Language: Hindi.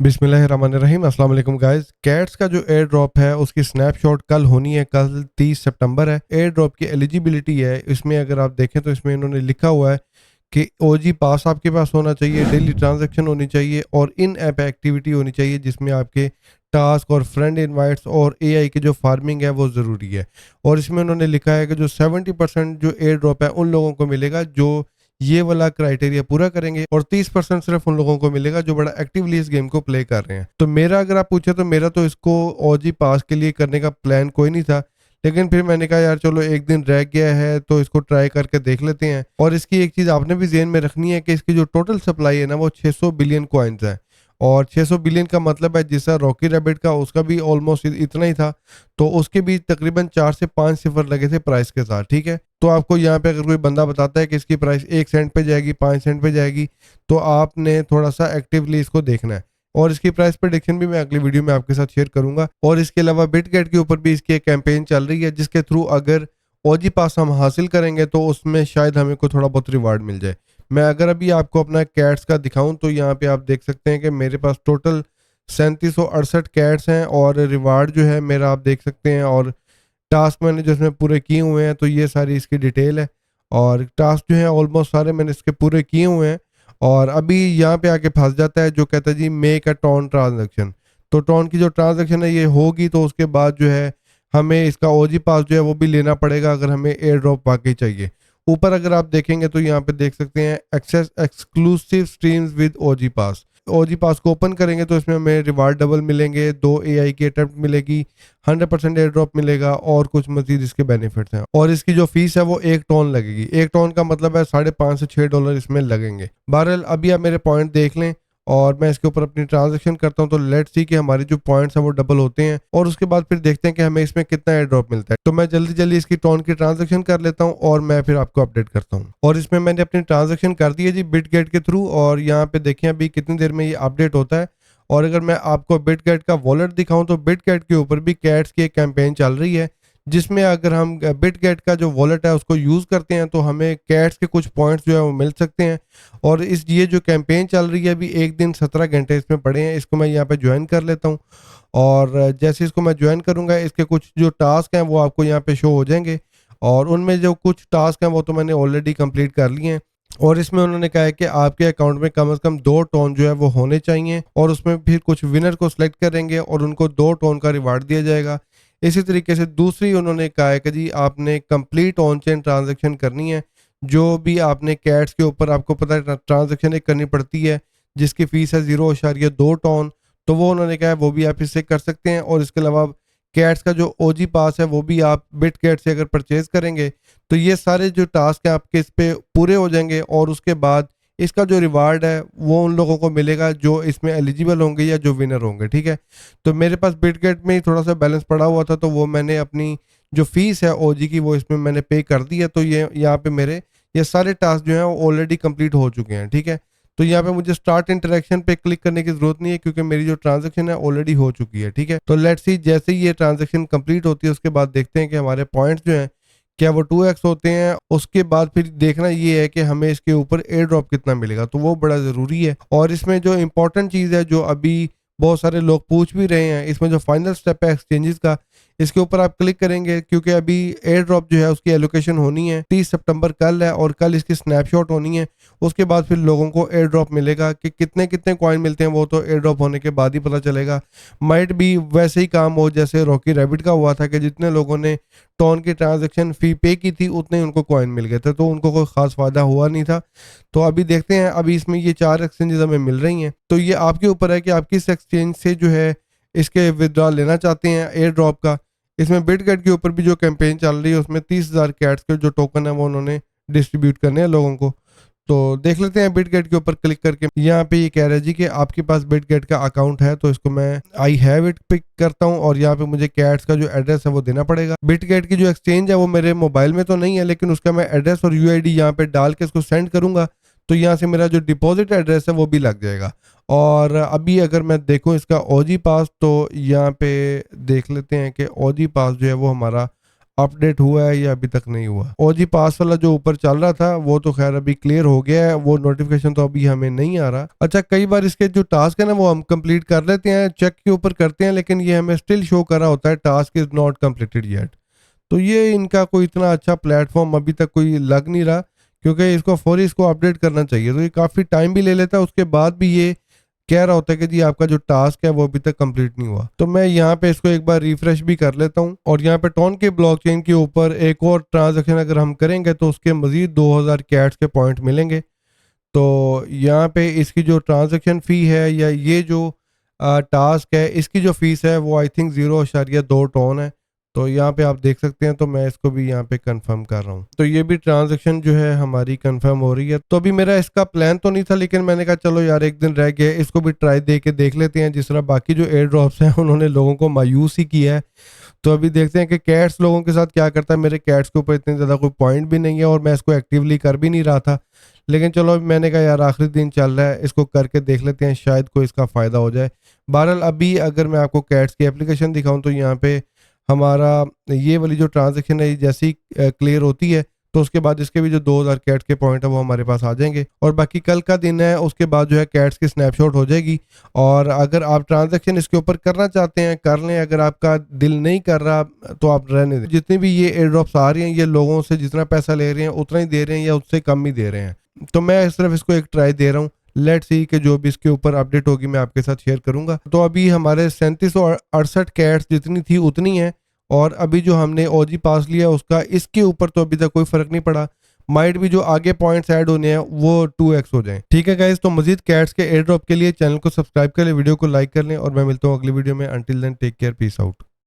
बिस्मिल्लाहिर्रहमानिर्रहीम अस्सलाम वालेकुम गाइस। कैट्स का जो एयर ड्रॉप है उसकी स्नैपशॉट कल होनी है, कल 30 सितंबर है। एयर ड्रॉप की एलिजिबिलिटी है इसमें, अगर आप देखें तो इसमें इन्होंने लिखा हुआ है कि ओजी पास आपके पास होना चाहिए, डेली ट्रांजैक्शन होनी चाहिए और इन ऐप एक्टिविटी होनी चाहिए जिसमें आपके टास्क और फ्रेंड इनवाइट्स और एआई की जो फार्मिंग है वो ज़रूरी है। और इसमें उन्होंने लिखा है कि जो 70% जो एयर ड्रॉप है उन लोगों को मिलेगा जो ये वाला क्राइटेरिया पूरा करेंगे, और 30% सिर्फ उन लोगों को मिलेगा जो बड़ा एक्टिवली इस गेम को प्ले कर रहे हैं। तो मेरा अगर आप पूछे तो मेरा तो इसको ओजी पास के लिए करने का प्लान कोई नहीं था, लेकिन फिर मैंने कहा यार चलो एक दिन रह गया है तो इसको ट्राई करके देख लेते हैं। और इसकी एक चीज़ आपने भी जेहन में रखनी है कि इसकी जो टोटल सप्लाई है ना वो 600 बिलियन कॉइन्स है। और 600 बिलियन का मतलब है जैसा रॉकी रैबिट का उसका भी ऑलमोस्ट इतना ही था, तो उसके भी तकरीबन 4 से 5 सिफर लगे थे प्राइस के साथ। ठीक है, तो आपको यहाँ पे अगर कोई बंदा बताता है कि इसकी प्राइस 1 सेंट पे जाएगी, 5 सेंट पे जाएगी, तो आपने थोड़ा सा एक्टिवली इसको देखना है। और इसकी प्राइस प्रेडिक्शन भी मैं अगली वीडियो में आपके साथ शेयर करूंगा। और इसके अलावा बिटगेट के ऊपर भी इसकी एक कैंपेन चल रही है जिसके थ्रू अगर ओजी पास हम हासिल करेंगे तो उसमें शायद हमें को थोड़ा बहुत रिवार्ड मिल जाए। मैं अगर अभी आपको अपना कैट्स का दिखाऊं तो यहाँ पे आप देख सकते हैं कि मेरे पास टोटल 3768 कैट्स हैं और रिवार्ड जो है मेरा आप देख सकते हैं। और टास्क मैंने जो इसमें पूरे किए हुए हैं तो ये सारी इसकी डिटेल है। और टास्क जो है ऑलमोस्ट सारे मैंने इसके पूरे किए हुए हैं। और अभी यहाँ पे आके फंस जाता है जो कहता है जी मेक अ टॉन ट्रांजेक्शन। तो टॉन की जो ट्रांजेक्शन है ये होगी तो उसके बाद जो है हमें इसका ओजी पास जो है वो भी लेना पड़ेगा अगर हमें एयर ड्रॉप वाकई चाहिए। ऊपर अगर आप देखेंगे तो यहाँ पे देख सकते हैं एक्सेस एक्सक्लूसिव स्ट्रीम्स विद ओजी पास। ओजी पास को ओपन करेंगे तो इसमें हमें रिवार्ड डबल मिलेंगे, 2 एआई की अटेम्प्ट मिलेगी, 100% एयर ड्रॉप मिलेगा और कुछ मजीद इसके बेनिफिट्स हैं। और इसकी जो फीस है वो 1 टॉन लगेगी। 1 टॉन का मतलब है $5.5 से $6 इसमें लगेंगे। बहरहाल अभी आप मेरे पॉइंट देख लें और मैं इसके ऊपर अपनी ट्रांजेक्शन करता हूँ तो लेट्स सी कि हमारे जो पॉइंट्स हैं वो डबल होते हैं और उसके बाद फिर देखते हैं कि हमें इसमें कितना एयर ड्रॉप मिलता है। तो मैं जल्दी जल्दी इसकी टॉन की ट्रांजेक्शन कर लेता हूँ और मैं फिर आपको अपडेट करता हूँ। और इसमें मैंने अपनी ट्रांजेक्शन कर दी है जी बिटगेट के थ्रू, और यहाँ पे देखें अभी कितनी देर में ये अपडेट होता है। और अगर मैं आपको बिटगेट का वॉलेट दिखाऊं तो बिटगेट के ऊपर भी कैट्स की एक कैंपेन चल रही है जिसमें अगर हम बिटगेट का जो वॉलेट है उसको यूज़ करते हैं तो हमें कैट्स के कुछ पॉइंट्स जो है वो मिल सकते हैं। और इस ये जो कैंपेन चल रही है अभी 1 दिन 17 घंटे इसमें पड़े हैं। इसको मैं यहाँ पे ज्वाइन कर लेता हूँ और जैसे इसको मैं ज्वाइन करूँगा इसके कुछ जो टास्क हैं वो आपको यहाँ पे शो हो जाएंगे। और उनमें जो कुछ टास्क हैं वो तो मैंने ऑलरेडी कंप्लीट कर लिए हैं। और इसमें उन्होंने कहा है कि आपके अकाउंट में कम से कम 2 टोन जो है वो होने चाहिए और उसमें फिर कुछ विनर को सिलेक्ट करेंगे और उनको 2 टोन का रिवार्ड दिया जाएगा। इसी तरीके से दूसरी उन्होंने कहा है कि जी आपने कंप्लीट ऑन चेन ट्रांजेक्शन करनी है। जो भी आपने कैट्स के ऊपर आपको पता है ट्रांजेक्शन एक करनी पड़ती है जिसकी फीस है 0.2 टोन, तो वो उन्होंने कहा है वो भी आप इससे कर सकते हैं। और इसके अलावा कैट्स का जो ओजी पास है वो भी आप बिट कैट से अगर परचेज करेंगे तो ये सारे जो टास्क हैं आपके इस पे पूरे हो जाएंगे। और उसके बाद इसका जो रिवार्ड है वो उन लोगों को मिलेगा जो इसमें एलिजिबल होंगे या जो विनर होंगे। ठीक है, तो मेरे पास बिटगेट में ही थोड़ा सा बैलेंस पड़ा हुआ था तो वो मैंने अपनी जो फीस है ओजी की वो इसमें मैंने पे कर दी है। तो ये यहाँ पे मेरे ये सारे टास्क जो हैं वो ऑलरेडी कंप्लीट हो चुके हैं। ठीक है, तो यहाँ पे मुझे स्टार्ट इंटरेक्शन पे क्लिक करने की जरूरत नहीं है क्योंकि मेरी जो ट्रांजेक्शन है ऑलरेडी हो चुकी है। ठीक है, तो लेट्स सी जैसे ही ये ट्रांजेक्शन कंप्लीट होती है उसके बाद देखते हैं कि हमारे पॉइंट्स जो हैं क्या वो 2x होते हैं। उसके बाद फिर देखना ये है कि हमें इसके ऊपर एयर ड्रॉप कितना मिलेगा, तो वो बड़ा ज़रूरी है। और इसमें जो इंपॉर्टेंट चीज़ है जो अभी बहुत सारे लोग पूछ भी रहे हैं, इसमें जो फाइनल स्टेप है एक्सचेंजेस का, इसके ऊपर आप क्लिक करेंगे क्योंकि अभी एयर ड्रॉप जो है उसकी एलोकेशन होनी है 30 सितंबर कल है और कल इसकी स्नैपशॉट होनी है। उसके बाद फिर लोगों को एयर ड्रॉप मिलेगा कि कितने कितने कॉइन मिलते हैं वो तो एयर ड्रॉप होने के बाद ही पता चलेगा। माइट भी वैसे ही काम हो जैसे रॉकी रैबिट का हुआ था कि जितने लोगों ने टॉन की ट्रांजेक्शन फ़ी पे की थी उतने ही उनको कॉइन मिल गए थे, तो उनको कोई ख़ास फ़ायदा हुआ नहीं था। तो अभी देखते हैं, अभी इसमें ये 4 एक्सचेंजेस हमें मिल रही हैं, तो ये आपके ऊपर है कि आप किस एक्सचेंज से जो है इसके विदड्रॉल लेना चाहते हैं एयर ड्रॉप का। इसमें बिटगेट के ऊपर भी जो कैंपेन चल रही है उसमें 30,000 कैट्स के जो टोकन है वो उन्होंने डिस्ट्रीब्यूट करने हैं लोगों को। तो देख लेते हैं बिटगेट के ऊपर क्लिक करके। यहाँ पे ये कह रहा है जी कि आपके पास बिटगेट का अकाउंट है, तो इसको मैं आई हैव इट पिक करता हूँ और यहाँ पे मुझे कैट्स का जो एड्रेस है वो देना पड़ेगा। बिटगेट की जो एक्सचेंज है वो मेरे मोबाइल में तो नहीं है लेकिन उसका मैं एड्रेस और यूआईडी यहाँ पे डाल के इसको सेंड करूंगा तो यहाँ से मेरा जो डिपॉजिट एड्रेस है वो भी लग जाएगा। और अभी अगर मैं देखूँ इसका ओजी पास तो यहाँ पे देख लेते हैं कि ओजी पास जो है वो हमारा अपडेट हुआ है या अभी तक नहीं हुआ। ओजी पास वाला जो ऊपर चल रहा था वो तो खैर अभी क्लियर हो गया है, वो नोटिफिकेशन तो अभी हमें नहीं आ रहा। अच्छा, कई बार इसके जो टास्क है ना वो हम कंप्लीट कर लेते हैं, चेक के ऊपर करते हैं, लेकिन ये हमें स्टिल शो कर रहा होता है task is not completed yet. तो ये इनका कोई इतना अच्छा प्लेटफॉर्म अभी तक कोई लग नहीं रहा, क्योंकि इसको फौरी इसको अपडेट करना चाहिए। तो ये काफ़ी टाइम भी ले लेता है, उसके बाद भी ये कह रहा होता है कि जी आपका जो टास्क है वो अभी तक कंप्लीट नहीं हुआ। तो मैं यहाँ पे इसको एक बार रिफ्रेश भी कर लेता हूँ, और यहाँ पे टॉन के ब्लॉकचेन के ऊपर एक और ट्रांजैक्शन अगर हम करेंगे तो उसके मजीद 2000 कैट्स के पॉइंट मिलेंगे। तो यहाँ पे इसकी जो ट्रांजैक्शन फ़ी है या ये जो टास्क है इसकी जो फीस है वो आई थिंक 0.2 टोन है। तो यहाँ पे आप देख सकते हैं, तो मैं इसको भी यहाँ पे कंफर्म कर रहा हूँ। तो ये भी ट्रांजैक्शन जो है हमारी कंफर्म हो रही है। तो अभी मेरा इसका प्लान तो नहीं था, लेकिन मैंने कहा चलो यार एक दिन रह गया, इसको भी ट्राई दे के देख लेते हैं। जिस तरह बाकी जो एयर ड्रॉप्स हैं उन्होंने लोगों को मायूस ही किया है, तो अभी देखते हैं कि कैट्स लोगों के साथ क्या करता है। मेरे कैट्स के ऊपर इतने ज़्यादा कोई पॉइंट भी नहीं है और मैं इसको एक्टिवली कर भी नहीं रहा था, लेकिन चलो मैंने कहा यार आखिरी दिन चल रहा है, इसको करके देख लेते हैं, शायद कोई इसका फ़ायदा हो जाए। बहरहाल अभी अगर मैं आपको कैट्स की एप्लीकेशन दिखाऊं तो यहाँ पे हमारा ये वाली जो ट्रांजैक्शन है जैसी क्लियर होती है तो उसके बाद इसके भी जो 2000 कैट्स के पॉइंट है वो हमारे पास आ जाएंगे, और बाकी कल का दिन है उसके बाद जो है कैट्स की स्नैपशॉट हो जाएगी। और अगर आप ट्रांजैक्शन इसके ऊपर करना चाहते हैं कर लें, अगर आपका दिल नहीं कर रहा तो आप रहने दें। जितनी भी ये एयर ड्रॉप्स आ रही हैं ये लोगों से जितना पैसा ले रहे हैं उतना ही दे रहे हैं या उससे कम ही दे रहे हैं। तो मैं सिर्फ इसको एक ट्राई दे रहा हूँ, लेट्स सी कि जो भी इसके ऊपर अपडेट होगी मैं आपके साथ शेयर करूंगा। तो अभी हमारे 3768 कैट्स जितनी थी उतनी है, और अभी जो हमने ओजी पास लिया उसका इसके ऊपर तो अभी तक कोई फर्क नहीं पड़ा। माइट भी जो आगे पॉइंट्स ऐड होने हैं वो 2x हो जाएं। ठीक है गाइस, तो मजीद कैट्स के एयर ड्रॉप के लिए चैनल को सब्सक्राइब कर लें, वीडियो को लाइक कर लें, और मैं मिलता हूँ अगली वीडियो में। Until then take care, peace out.